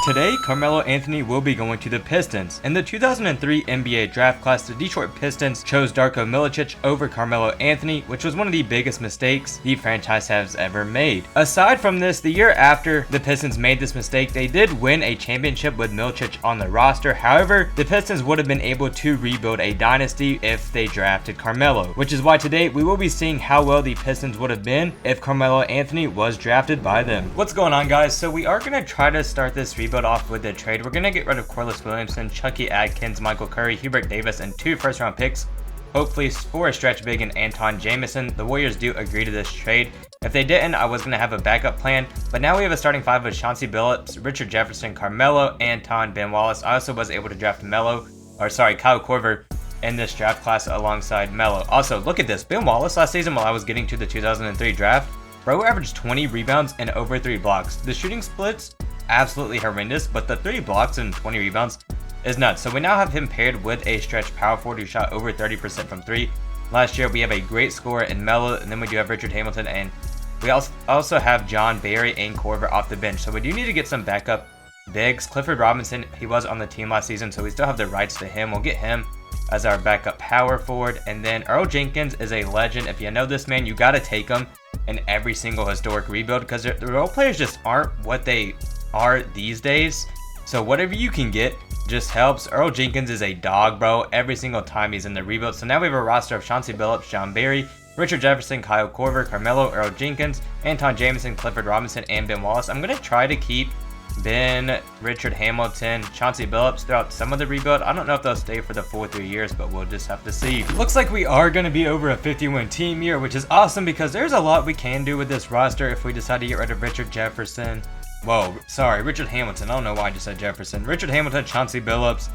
Today, Carmelo Anthony will be going to the Pistons. In the 2003 NBA draft class, the Detroit Pistons chose Darko Milicic over Carmelo Anthony, which was one of the biggest mistakes the franchise has ever made. Aside from this, the year after the Pistons made this mistake, they did win a championship with Milicic on the roster. However, the Pistons would have been able to rebuild a dynasty if they drafted Carmelo, which is why today we will be seeing how well the Pistons would have been if Carmelo Anthony was drafted by them. What's going on, guys? So we are going to try to start this rebuild off with a trade. We're going to get rid of Corliss Williamson, Chucky Atkins, Michael Curry, Hubert Davis, and 2 first-round picks, hopefully for a stretch big and Anton Jamison. The Warriors do agree to this trade. If they didn't, I was going to have a backup plan, but now we have a starting 5 with Chauncey Billups, Richard Jefferson, Carmelo, Anton, Ben Wallace. I also was able to draft Kyle Korver in this draft class alongside Melo. Also, look at this. Ben Wallace last season while I was getting to the 2003 draft, bro averaged 20 rebounds and over 3 blocks. The shooting splits, absolutely horrendous, but the 3 blocks and 20 rebounds is nuts. So we now have him paired with a stretch power forward who shot over 30% from 3. Last year, we have a great scorer in Melo, and then we do have Richard Hamilton, and we also have John Barry and Korver off the bench. So we do need to get some backup bigs. Clifford Robinson, he was on the team last season, so we still have the rights to him. We'll get him as our backup power forward. And then Earl Jenkins is a legend. If you know this man, you got to take him in every single historic rebuild because the role players just aren't what they are these days. So whatever you can get just helps. Earl Jenkins is a dog, bro, every single time he's in the rebuild. So now we have a roster of Chauncey Billups, John Barry, Richard Jefferson, Kyle Korver, Carmelo, Earl Jenkins, Anton Jamison, Clifford Robinson, and Ben Wallace. I'm going to try to keep Ben, Richard Hamilton, Chauncey Billups throughout some of the rebuild. I don't know if they'll stay for the full 3 years, but we'll just have to see. Looks like we are going to be over a 50-win team year, which is awesome because there's a lot we can do with this roster if we decide to get rid of Richard Jefferson. Whoa, sorry, Richard Hamilton. I don't know why I just said Jefferson. Richard Hamilton, Chauncey Billups,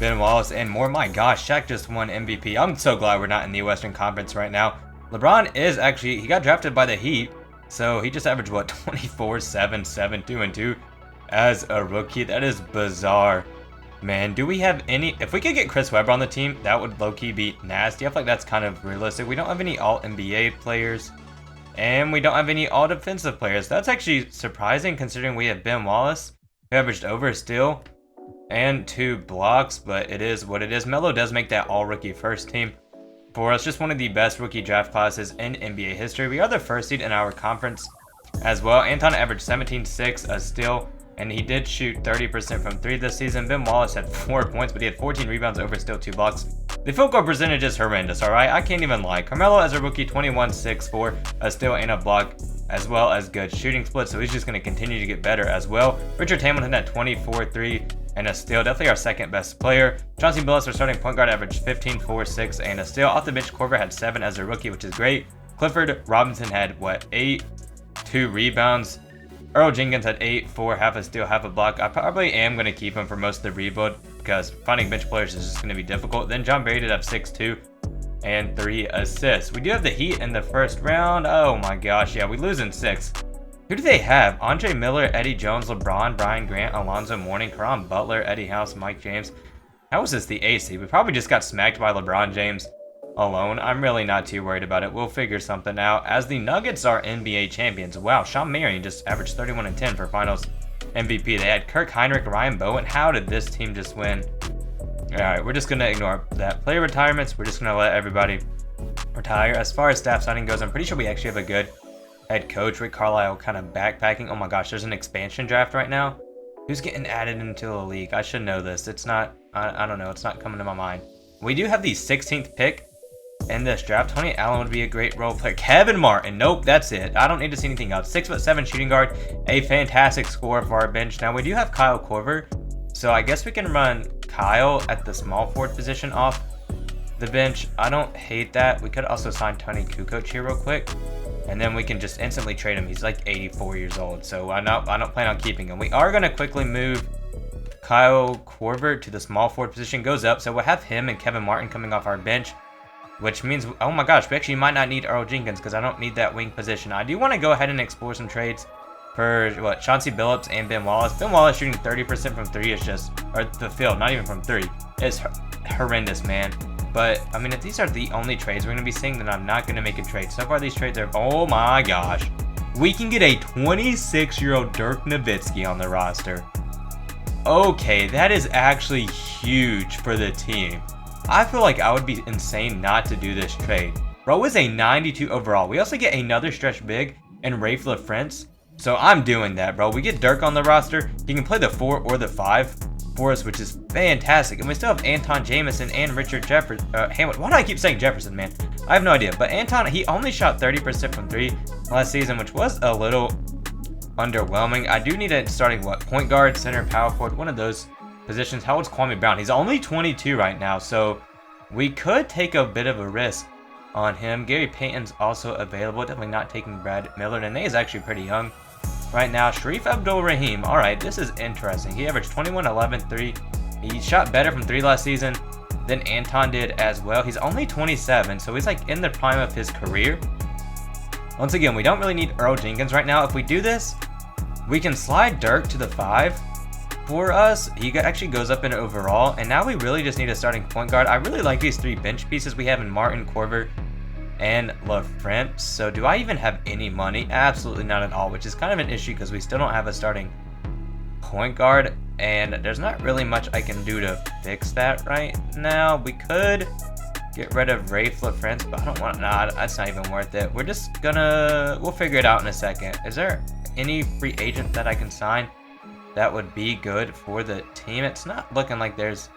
Ben Wallace, and more. My gosh, Shaq just won MVP. I'm so glad we're not in the Western Conference right now. LeBron is actually, he got drafted by the Heat, so he just averaged, what, 24, 7, 7, 2, and 2 as a rookie. That is bizarre. Man, do we have any, if we could get Chris Webber on the team, that would low-key be nasty. I feel like that's kind of realistic. We don't have any All-NBA players. And we don't have any all-defensive players. That's actually surprising considering we have Ben Wallace, who averaged over a steal and 2 blocks, but it is what it is. Melo does make that all-rookie first team for us. Just one of the best rookie draft classes in NBA history. We are the first seed in our conference as well. Anton averaged 17-6, a steal, and he did shoot 30% from 3 this season. Ben Wallace had 4 points, but he had 14 rebounds over still 2 blocks. The field goal percentage is horrendous, alright? I can't even lie. Carmelo as a rookie, 21, 6, 4, a steal and a block, as well as good shooting split, so he's just going to continue to get better as well. Richard Hamilton at 24, 3, and a steal. Definitely our second best player. Chauncey Billups, our starting point guard, averaged 15, 4, 6, and a steal. Off the bench, Korver had 7 as a rookie, which is great. Clifford Robinson had, 8, 2 rebounds. Earl Jenkins had 8, 4, half a steal, half a block. I probably am going to keep him for most of the rebuild because finding bench players is just going to be difficult. Then John Barry did have 6, 2, and 3 assists. We do have the Heat in the first round. Oh my gosh, yeah, we lose in 6. Who do they have? Andre Miller, Eddie Jones, LeBron, Brian Grant, Alonzo Mourning, Caron Butler, Eddie House, Mike James. How was this the AC? We probably just got smacked by LeBron James alone. I'm really not too worried about it. We'll figure something out as the Nuggets are NBA champions. Wow, Sean Marion just averaged 31 and 10 for finals MVP. They had Kirk Heinrich, Ryan Bowen. How did this team just win? All right, we're just going to ignore that. Player retirements, we're just going to let everybody retire. As far as staff signing goes, I'm pretty sure we actually have a good head coach. Rick Carlisle kind of backpacking. Oh my gosh, there's an expansion draft right now. Who's getting added into the league? I should know this. It's not, I don't know. It's not coming to my mind. We do have the 16th pick in this draft. Tony Allen would be a great role player. Kevin Martin. Nope, that's it. I don't need to see anything else. 6'7" shooting guard. A fantastic scorer for our bench. Now, we do have Kyle Korver. So, I guess we can run Kyle at the small forward position off the bench. I don't hate that. We could also sign Tony Kukoc here real quick. And then we can just instantly trade him. He's like 84 years old. So, I don't plan on keeping him. We are going to quickly move Kyle Korver to the small forward position. Goes up. So, we'll have him and Kevin Martin coming off our bench. Which means, oh my gosh, we actually might not need Earl Jenkins because I don't need that wing position. I do want to go ahead and explore some trades for, Chauncey Billups and Ben Wallace. Ben Wallace shooting 30% from 3 is just, or the field, not even from 3. It's horrendous, man. But, I mean, if these are the only trades we're going to be seeing, then I'm not going to make a trade. So far, these trades are, oh my gosh. We can get a 26-year-old Dirk Nowitzki on the roster. Okay, that is actually huge for the team. I feel like I would be insane not to do this trade. Bro is a 92 overall. We also get another stretch big and Rafe LaFrance. So I'm doing that, bro. We get Dirk on the roster. He can play the 4 or the 5 for us, which is fantastic. And we still have Anton Jamison and Richard Jefferson. Hamilton. Why do I keep saying Jefferson, man? I have no idea. But Anton, he only shot 30% from 3 last season, which was a little underwhelming. I do need a starting, point guard, center, power forward, one of those positions. How old's Kwame Brown? He's only 22 right now, so we could take a bit of a risk on him. Gary Payton's also available. Definitely not taking Brad Miller. Nene is actually pretty young right now. Sharif Abdul-Rahim. All right, this is interesting. He averaged 21, 11, 3. He shot better from 3 last season than Anton did as well. He's only 27, so he's like in the prime of his career. Once again, we don't really need Earl Jenkins right now. If we do this, we can slide Dirk to the 5 for us. He actually goes up in overall, and now we really just need a starting point guard. I really like these 3 bench pieces we have in Martin, Korver, and LaFrance. So do I even have any money? Absolutely not at all, which is kind of an issue because we still don't have a starting point guard, and there's not really much I can do to fix that right now. We could get rid of Rafe LaFrance, but I don't want, nah, that's not even worth it. We're just gonna, we'll figure it out in a second. Is there any free agent that I can sign that would be good for the team? It's not looking like there's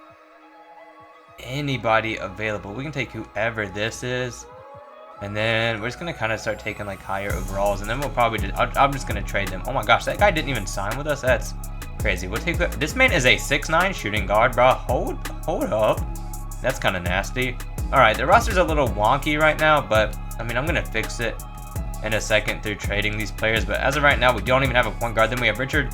anybody available. We can take whoever this is, and then we're just gonna kind of start taking like higher overalls, and then we'll probably just, I'm just gonna trade them. Oh my gosh, that guy didn't even sign with us. That's crazy. We'll take this man is a 6'9" shooting guard, bro. Hold up, that's kind of nasty. All right, the roster's a little wonky right now, but I mean, I'm gonna fix it in a second through trading these players. But as of right now, we don't even have a point guard. Then we have Richard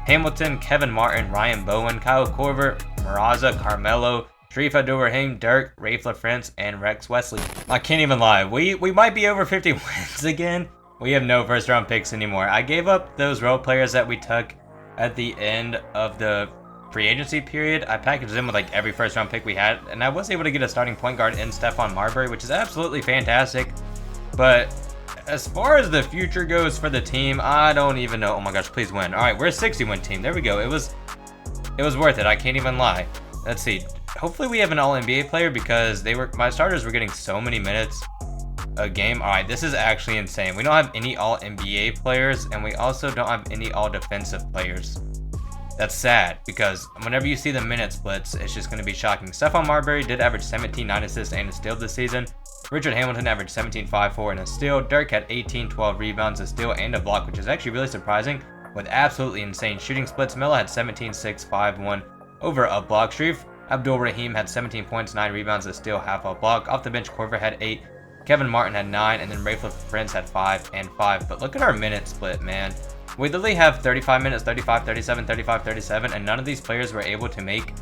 Hamilton, Kevin Martin, Ryan Bowen, Kyle Korver, Maraza, Carmelo, Sharif Abdul-Rahim, Dirk, Rafe LaFrance, and Rex Wesley. I can't even lie. We might be over 50 wins again. We have no first round picks anymore. I gave up those role players that we took at the end of the free agency period. I packaged them with like every first round pick we had, and I was able to get a starting point guard in Stephon Marbury, which is absolutely fantastic. But as far as the future goes for the team, I don't even know. Oh my gosh, please win. All right, we're a 60-win team. There we go. It was worth it. I can't even lie. Let's see. Hopefully we have an all-NBA player because my starters were getting so many minutes a game. All right, this is actually insane. We don't have any all-NBA players, and we also don't have any all-defensive players. That's sad because whenever you see the minute splits, it's just going to be shocking. Stephon Marbury did average 17, 9 assists, and a steal this season. Richard Hamilton averaged 17, 5, 4, and a steal. Dirk had 18, 12 rebounds, a steal, and a block, which is actually really surprising with absolutely insane shooting splits. Melo had 17, 6, 5, 1 over a block. Sharif Abdul-Rahim had 17 points, 9 rebounds, a steal, half a block. Off the bench, Korver had 8. Kevin Martin had 9, and then Rafe LaFrance had 5 and 5. But look at our minute split, man. We literally have 35 minutes, 35, 37, 35, 37, and none of these players were able to make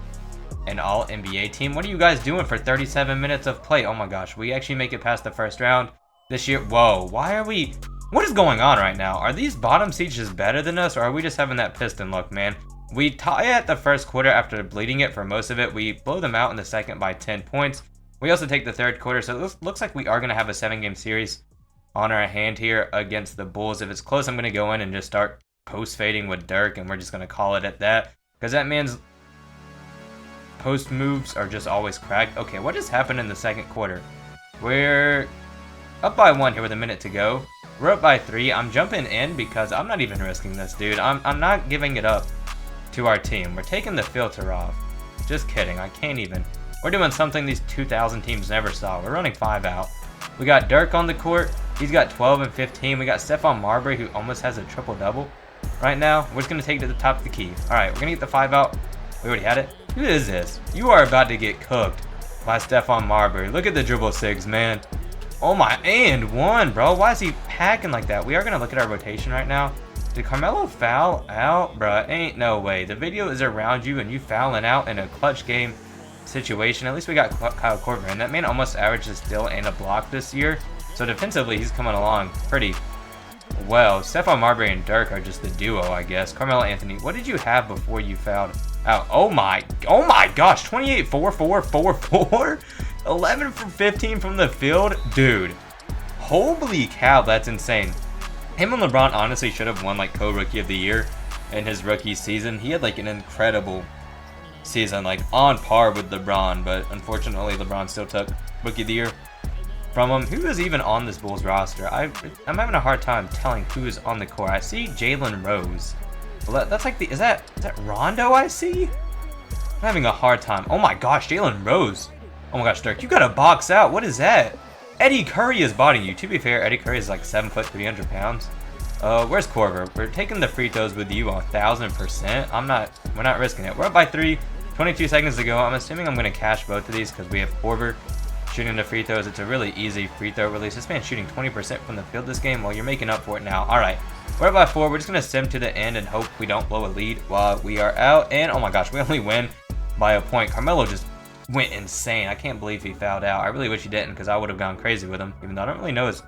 an all-NBA team. What are you guys doing for 37 minutes of play? Oh my gosh, we actually make it past the first round this year. Whoa, what is going on right now? Are these bottom seeds just better than us, or are we just having that Piston luck, man? We tie at the first quarter after bleeding it for most of it. We blow them out in the second by 10 points. We also take the third quarter, so it looks like we are going to have a 7-game series on our hand here against the Bulls. If it's close, I'm going to go in and just start post-fading with Dirk, and we're just going to call it at that, because that man's post moves are just always cracked. Okay, what just happened in the second quarter? We're up by 1 here with a minute to go. We're up by 3. I'm jumping in because I'm not even risking this, dude. I'm not giving it up to our team. We're taking the filter off. Just kidding. I can't even. We're doing something these 2000 teams never saw. We're running 5 out. We got Dirk on the court. He's got 12 and 15. We got Stephon Marbury, who almost has a triple-double right now. We're just going to take it to the top of the key. All right, we're going to get the 5 out. We already had it. Who is this? You are about to get cooked by Stephon Marbury. Look at the dribble 6, man. Oh my, and 1, bro. Why is he packing like that? We are going to look at our rotation right now. Did Carmelo foul out? Bruh, ain't no way. The video is around you and you fouling out in a clutch game situation. At least we got Kyle Korver, and that man almost averaged a steal and a block this year. So defensively, he's coming along pretty well. Stephon Marbury and Dirk are just the duo, I guess. Carmelo Anthony, what did you have before you fouled out? Oh my gosh, 28, 4, 4, 4, 4, 11 for 15 from the field. Dude, holy cow, that's insane. Him and LeBron honestly should have won like co-rookie of the year in his rookie season. He had like an incredible season, like on par with LeBron, but unfortunately LeBron still took Rookie of the Year from him. Who is even on this Bulls roster? I'm having a hard time telling who is on the court. I see Jalen Rose. Well, that's like is that Rondo I see? I'm having a hard time. Oh my gosh, Jalen Rose. Oh my gosh, Dirk, you gotta box out. What is that? Eddie Curry is bodying you. To be fair, Eddie Curry is like 7 foot, 300 pounds. Where's Corver? We're taking the free throws with you 1,000%. We're not risking it. We're up by 3, 22 seconds to go. I'm assuming I'm gonna cash both of these because we have Corver shooting the free throws. It's a really easy free throw release. This man's shooting 20% from the field this game. Well, you're making up for it now. All right, we're up by 4. We're just gonna sim to the end and hope we don't blow a lead while we are out. And oh my gosh, we only win by a point. Carmelo just went insane. I can't believe he fouled out. I really wish he didn't because I would have gone crazy with him, even though I don't really know his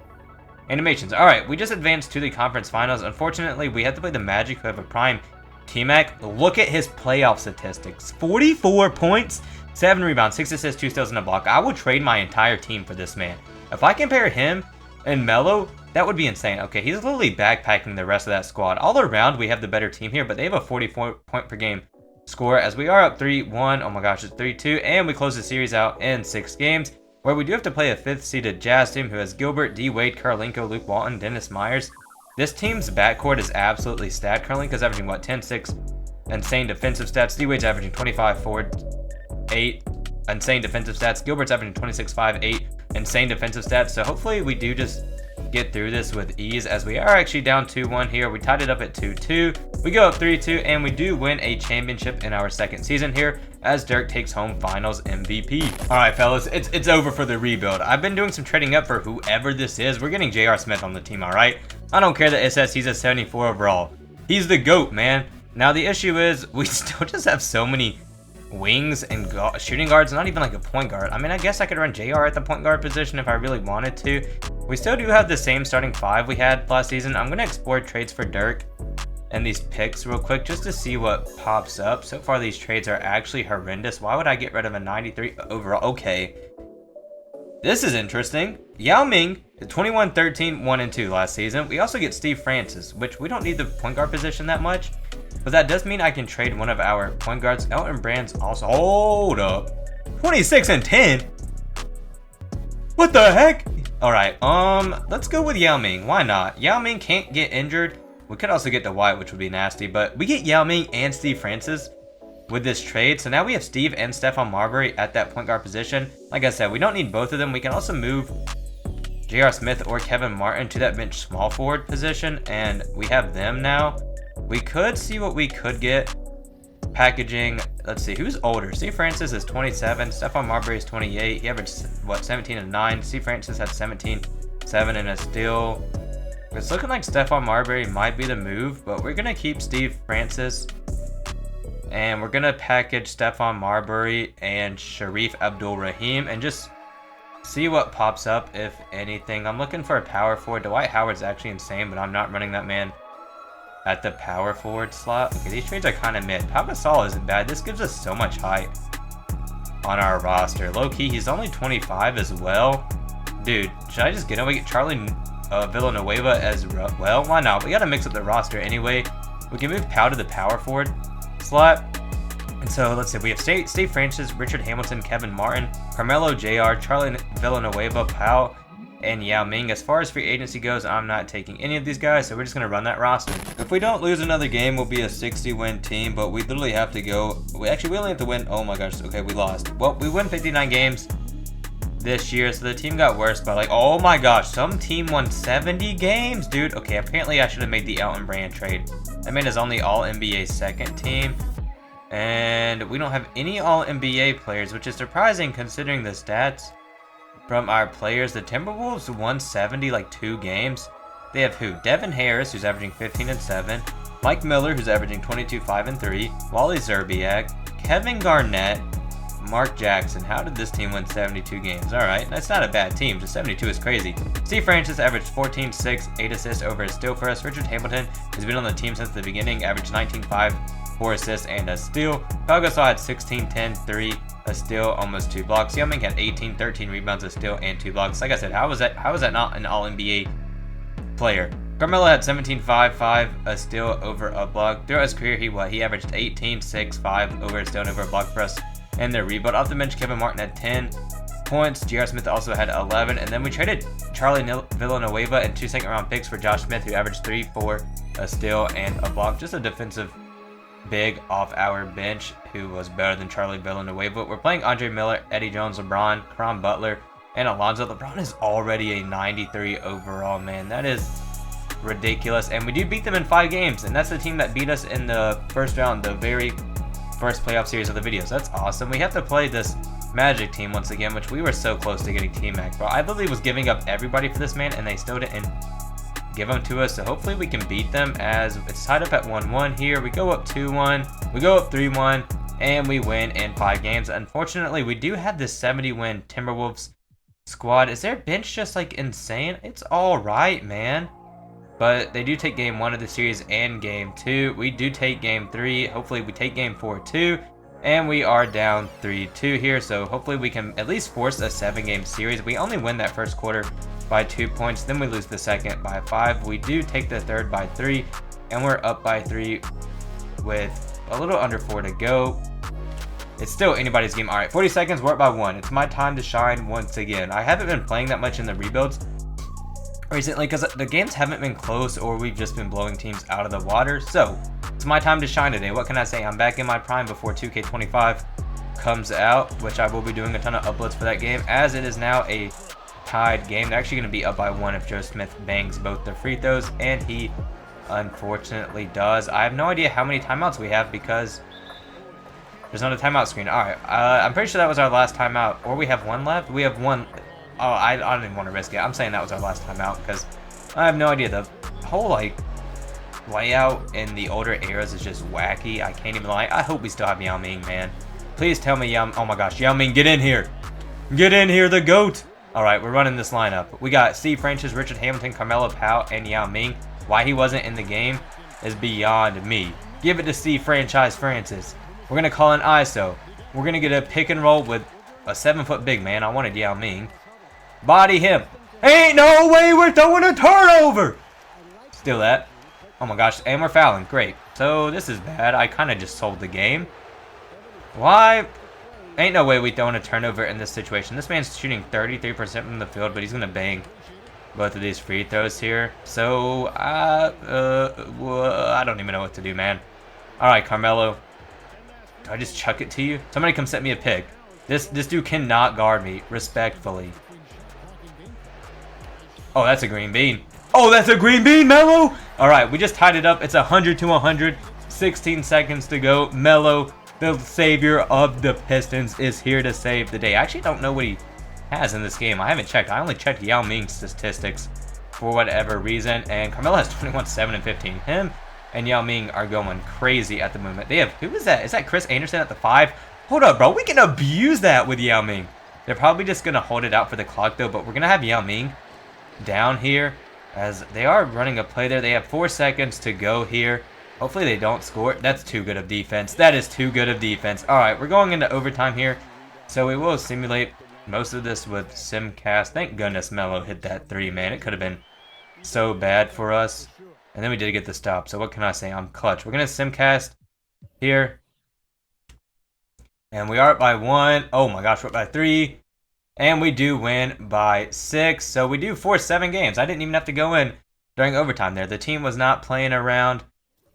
animations. All right, we just advanced to the conference finals. Unfortunately, we have to play the Magic, who have a prime T-Mac. Look at his playoff statistics. 44 points, 7 rebounds, 6 assists, 2 steals, and a block. I would trade my entire team for this man. If I compare him and Melo, that would be insane. Okay, he's literally backpacking the rest of that squad. All around, we have the better team here, but they have a 44 point per game score as we are up 3-1. Oh my gosh, it's 3-2, and we close the series out in 6 games, where we do have to play a 5th-seeded Jazz team who has Gilbert, D. Wade, Karolinko, Luke Walton, Dennis Myers. This team's backcourt is absolutely stacked. Karolinko's averaging, 10-6 insane defensive stats. D. Wade's averaging 25-4-8 insane defensive stats. Gilbert's averaging 26-5-8 insane defensive stats. So hopefully we do just get through this with ease, as we are actually down 2-1 here. We tied it up at 2-2. We go up 3-2, and we do win a championship in our 2nd season here, as Dirk takes home finals MVP. All right, fellas, it's over for the rebuild. I've been doing some trading up for whoever this is. We're getting J.R. Smith on the team, all right? I don't care that it says he's a 74 overall. He's the GOAT, man. Now, the issue is we still just have so many wings and shooting guards, not even like a point guard. I mean, I guess I could run JR at the point guard position if I really wanted to. We still do have the same starting 5 we had last season. I'm going to explore trades for Dirk and these picks real quick just to see what pops up. So far, these trades are actually horrendous. Why would I get rid of a 93 overall? Okay. This is interesting. Yao Ming, 21-13, 1-2 last season. We also get Steve Francis, which we don't need the point guard position that much. But that does mean I can trade one of our point guards. Elton Brand's also... Hold up. 26-10? What the heck? Alright, let's go with Yao Ming. Why not? Yao Ming can't get injured. We could also get the White, which would be nasty. But we get Yao Ming and Steve Francis with this trade. So now we have Steve and Stephon Marbury at that point guard position. Like I said, we don't need both of them. We can also move J.R. Smith or Kevin Martin to that bench small forward position. And we have them now. We could see what we could get packaging. Let's see, who's older? Steve Francis is 27. Stephon Marbury is 28. He averaged, 17 and 9. Steve Francis had 17, 7 and a steal. It's looking like Stephon Marbury might be the move, but we're going to keep Steve Francis. And we're going to package Stephon Marbury and Sharif Abdul-Rahim and just see what pops up, if anything. I'm looking for a power forward. Dwight Howard's actually insane, but I'm not running that man at the power forward slot. Okay, these trades are kind of mid. Pau Gasol isn't bad. This gives us so much height on our roster. Low-key, he's only 25 as well. Dude, should I just get him? We get Charlie Villanueva as well. Why not? We got to mix up the roster anyway. We can move Pau to the power forward slot. And so, let's see. We have Steve Francis, Richard Hamilton, Kevin Martin, Carmelo Jr., Charlie Villanueva, Pau, and Yao Ming. As far as free agency goes, I'm not taking any of these guys, so we're just going to run that roster. If we don't lose another game, we'll be a 60-win team, but we literally have to go... we only have to win... oh my gosh, okay, we lost. Well, we win 59 games this year, so the team got worse by like... oh my gosh, some team won 70 games, dude. Okay, apparently I should have made the Elton Brand trade. That man is on the All-NBA second team, and we don't have any All-NBA players, which is surprising considering the stats from our players. The Timberwolves won 70 like 2 games. They have who? Devin Harris, who's averaging 15 and 7. Mike Miller, who's averaging 22, 5 and 3. Wally Zerbiak, Kevin Garnett, Mark Jackson. How did this team win 72 games? All right, that's not a bad team. Just 72 is crazy. Steve Francis averaged 14, 6, 8 assists over a steal for us. Richard Hamilton has been on the team since the beginning, averaged 19, 5, 4 assists and a steal. Pau Gasol had 16, 10, 3, a steal, almost 2 blocks. Yao Ming had 18, 13 rebounds, a steal, and 2 blocks. Like I said, how was that not an All-NBA player? Carmelo had 17, 5, 5, a steal over a block. Throughout his career, he averaged 18, 6, 5 over a steal and over a block for us in their rebound. Off the bench, Kevin Martin had 10 points. J.R. Smith also had 11. And then we traded Charlie Villanueva and 2 second-round picks for Josh Smith, who averaged 3, 4, a steal, and a block. Just a defensive big off our bench who was better than Charlie Villanueva. We're playing Andre Miller, Eddie Jones, LeBron, Caron Butler, and Alonzo. LeBron is already a 93 overall, man. That is ridiculous. And we do beat them in 5 games, and that's the team that beat us in the first round, the very first playoff series of the video. So that's awesome. We have to play this Magic team once again, which we were so close to getting T-Mac, bro. I literally was giving up everybody for this man, and they still didn't give them to us. So hopefully we can beat them, as it's tied up at 1-1 here. We go up 2-1, we go up 3-1, and we win in 5 games. Unfortunately, we do have this 70-win Timberwolves squad. Is their bench just like insane? It's all right, man. But they do take game 1 of the series and game 2. We do take game 3. Hopefully we take game 4 too. And we are down 3-2 here. So hopefully we can at least force a 7-game series. We only win that first quarter by 2 points. Then we lose the second by 5. We do take the third by 3. And we're up by 3 with a little under 4 to go. It's still anybody's game. All right, 40 seconds. We're up by 1. It's my time to shine once again. I haven't been playing that much in the rebuilds recently because the games haven't been close, or we've just been blowing teams out of the water. So it's my time to shine today. What can I say? I'm back in my prime before 2K25 comes out, which I will be doing a ton of uploads for that game, as it is now a tied game. They're actually going to be up by 1 if Joe Smith bangs both the free throws, and he unfortunately does. I have no idea how many timeouts we have because there's not a timeout screen. All right, I'm pretty sure that was our last timeout, or we have 1 left. We have 1. Oh, I don't even want to risk it. I'm saying that was our last timeout because I have no idea. The whole like layout in the older eras is just wacky. I can't even lie. I hope we still have Yao Ming, man. Please tell me oh my gosh, Yao Ming, get in here. Get in here, the GOAT. All right, we're running this lineup. We got Steve Francis, Richard Hamilton, Carmelo Powell, and Yao Ming. Why he wasn't in the game is beyond me. Give it to Steve Francis. We're going to call an ISO. We're going to get a pick and roll with a 7-foot big man. I wanted Yao Ming. Body him. Ain't no way we're throwing a turnover. Steal that. Oh my gosh, and we're fouling. Great. So this is bad. I kind of just sold the game. Why? Ain't no way we throwing a turnover in this situation. This man's shooting 33% from the field, but he's going to bang both of these free throws here. So, I don't even know what to do, man. All right, Carmelo. Do I just chuck it to you? Somebody come set me a pick. This dude cannot guard me, respectfully. Oh, that's a green bean. Oh, that's a green bean, Melo! All right, we just tied it up. It's 100 to 100. 16 seconds to go. Melo, the savior of the Pistons, is here to save the day. I actually don't know what he has in this game. I haven't checked. I only checked Yao Ming's statistics for whatever reason. And Carmelo has 21, 7, and 15. Him and Yao Ming are going crazy at the moment. They have, who is that? Is that Chris Anderson at the 5? Hold up, bro. We can abuse that with Yao Ming. They're probably just going to hold it out for the clock, though. But we're going to have Yao Ming down here as they are running a play there. They have 4 seconds to go here. Hopefully they don't score. That's too good of defense. That is too good of defense. All right, we're going into overtime here. So we will simulate most of this with Simcast. Thank goodness Melo hit that 3, man. It could have been so bad for us. And then we did get the stop. So what can I say? I'm clutch. We're going to Simcast here. And we are up by 1. Oh my gosh, we're up by 3. And we do win by 6. So we do force 7 games. I didn't even have to go in during overtime there. The team was not playing around,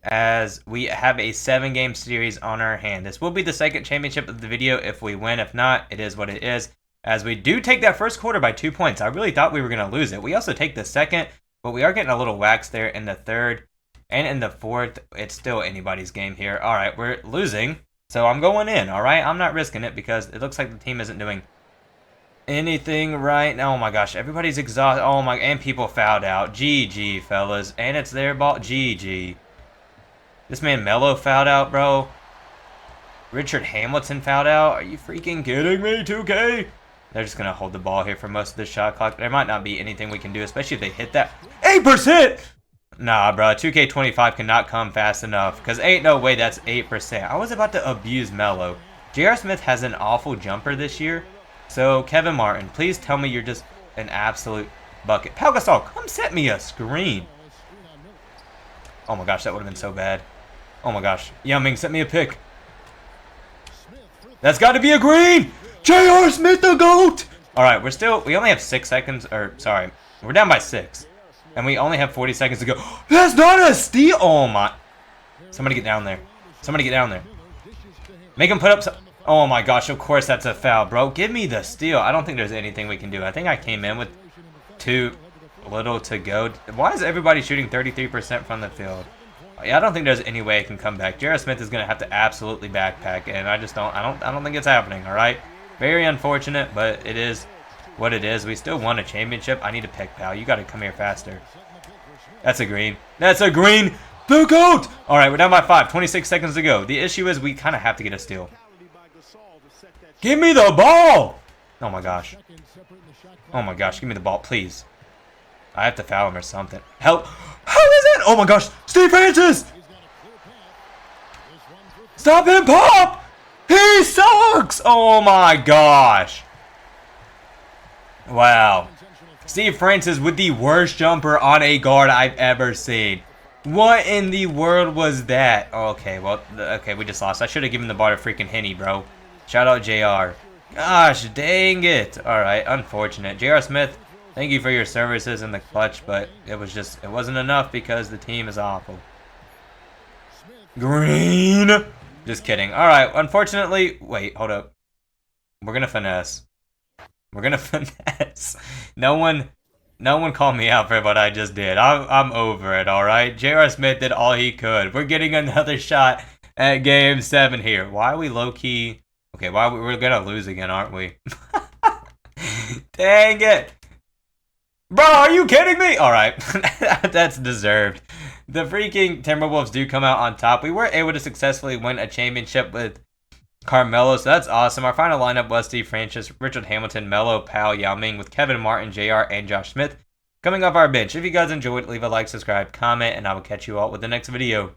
as we have a 7-game series on our hand. This will be the second championship of the video if we win. If not, it is what it is, as we do take that first quarter by 2 points. I really thought we were going to lose it. We also take the second, but we are getting a little wax there in the third. And in the fourth, it's still anybody's game here. All right, we're losing, so I'm going in, all right? I'm not risking it because it looks like the team isn't doing anything right now. Oh my gosh, everybody's exhausted. Oh my, and people fouled out. GG, fellas. And it's their ball. GG. This man Melo fouled out, bro. Richard Hamilton fouled out. Are you freaking kidding me, 2K? They're just going to hold the ball here for most of the shot clock. There might not be anything we can do, especially if they hit that. 8%! Nah, bro. 2K25 cannot come fast enough, because ain't no way that's 8%. I was about to abuse Melo. J.R. Smith has an awful jumper this year. So, Kevin Martin, please tell me you're just an absolute bucket. Pau Gasol, come set me a screen. Oh my gosh, that would have been so bad. Oh my gosh. Yao Ming sent me a pick. That's got to be a green! J.R. Smith the GOAT! Alright, we only have 6 seconds, or sorry, we're down by 6. And we only have 40 seconds to go. That's not a steal! Oh my. Somebody get down there. Somebody get down there. Make him put up some. Oh my gosh, of course that's a foul, bro. Give me the steal. I don't think there's anything we can do. I think I came in with too little to go. Why is everybody shooting 33% from the field? Yeah, I don't think there's any way it can come back. J.R. Smith is gonna have to absolutely backpack, and I don't think it's happening. All right, very unfortunate, but it is what it is. We still won a championship. I need a pick, pal. You got to come here faster. That's a green. That's a green. The GOAT. All right, we're down by 5. 26 seconds to go. The issue is we kind of have to get a steal. Give me the ball. Oh my gosh. Oh my gosh. Give me the ball, please. I have to foul him or something. Help. How is it? Oh my gosh. Steve Francis. Stop him, Pop. He sucks. Oh my gosh. Wow. Steve Francis with the worst jumper on a guard I've ever seen. What in the world was that? Oh, okay, well, okay, we just lost. I should have given the ball to freaking Henny, bro. Shout out JR. Gosh, dang it. All right, unfortunate. J.R. Smith, thank you for your services in the clutch, but it wasn't enough because the team is awful. Green. Just kidding. All right, unfortunately, wait, hold up. We're going to finesse. We're going to finesse. No one called me out for what I just did. I'm over it, all right? J.R. Smith did all he could. We're getting another shot at Game 7 here. Why are we low-key? Okay, we're going to lose again, aren't we? Dang it. Bro, are you kidding me? All right, that's deserved. The freaking Timberwolves do come out on top. We were able to successfully win a championship with Carmelo, so that's awesome. Our final lineup was Steve Francis, Richard Hamilton, Melo, Powell, Yao Ming, with Kevin Martin, JR, and Josh Smith coming off our bench. If you guys enjoyed, leave a like, subscribe, comment, and I will catch you all with the next video.